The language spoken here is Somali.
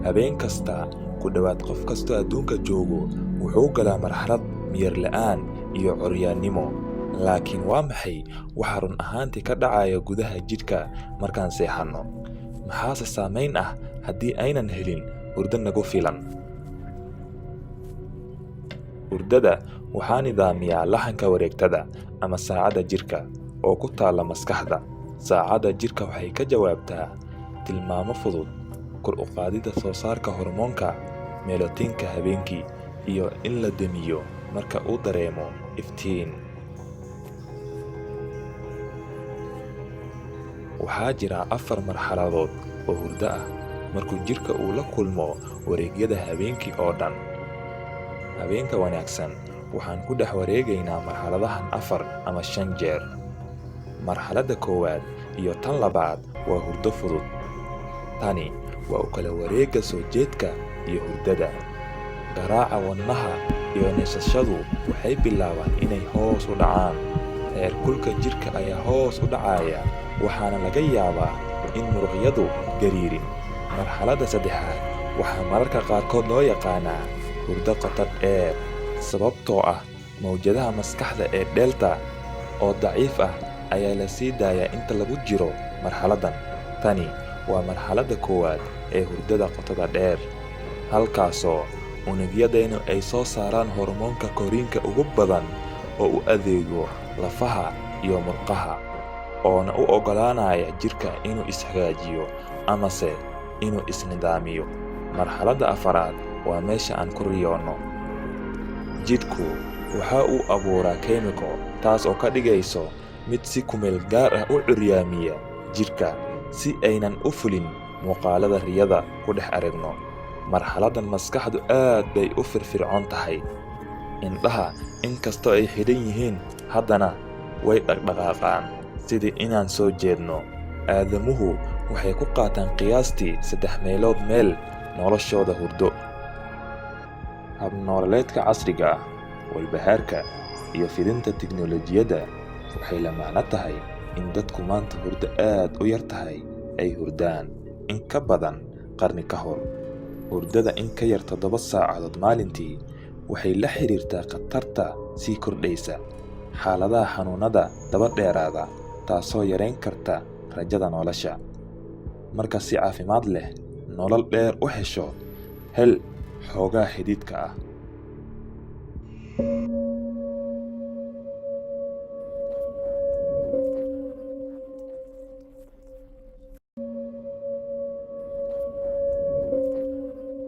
habeen kasta ku dhawaad qof kasta adduunka joogo wuxuu galaa marxalad miyir la'aan iyo curyaannimo. laakiin waa maxay waxa run ahaantii ka dhacaya gudaha jidhka markaan seexanno? maxaase saamayn ah haddii aynan helin hurdo nagu filan? hurdada waxaa nidaamiyaa laxanka wareegtada ama saacadda jidhka oo ku taalla maskaxda. saacadda jidhka waxay ka jawaabtaa tilmaamo fudud, kor u qaadida soo saarka hormoonka melatoninka habeenkii, iyo in la damiyo marka uu dareemo iftiin. waxaa jira 4 marxaladood oo hurdo ah markuu jidhka uu la kulmo wareegyada habeenkii oo dhan. habeenka wanaagsan waxaan ku dhex wareegaynaa marxaladahan 4 ama 5 jeer. marxaladda koowaad iyo tan labaad waa hurdo fudud. tani waa u kala wareegga soo jeedka iyo hurdada. garaaca wadnaha iyo neefsashadu waxay bilaabaan inay hoos u dhacaan. heerkulka jidhka ayaa hoos u dhacaya, waxaana laga yaabaa in muruqyadu gariirin. marxaladda saddexaad waxaa mararka qaarkood loo yaqaanaa hurdo qoto dheer, sababtoo ah mawjadaha maskaxda ee delta oo daciif ah ayaa la sii daayaa inta lagu jiro marxaladdan. tani waa marxaladda koowaad ee hurdada qotada dheer, halkaasoo unugyadeennu ay soo saaraan hormoonka koriinka ugu badan oo u adeego lafaha iyo murqaha, oona u oggolaanaya jidhka inuu ishagaajiyo amase inuu isnidaamiyo. marxaladda afaraad waa meesha aan ku riyoonno. jidhku waxa uu abuuraa keemiko taas oo ka dhigayso mid si kumeel gaar ah u curyaamiya jidhka si aynan u fulin muuqaalada riyada ku dhex aragno. marxaladdan maskaxdu aad bay u firfircoon tahay. indhaha inkastoo ay xidhan yihiin haddana way dhaqdhaqaaqaan sidii inaan soo jeedno. aadamuhu waxay ku qaataan qiyaastii 3 meelood meel noloshooda hurdo. habnololeedka casriga ah, walbahaarka iyo fidinta tiknoolajiyadda waxay la macno tahay in dadku maanta hurdo aad u yar tahay ay hurdaan in ka badan qarni ka hor. hurdada in ka yar 7 saacadood maalintii waxay la xiriirtaa khatarta sii kordhaysa xaaladaha xanuunada daba dheeraada, taasoo yarayn karta rajada nolosha. marka si caafimaad leh nolol dheer u hesho, hel xoogaa xidhiidhka ah.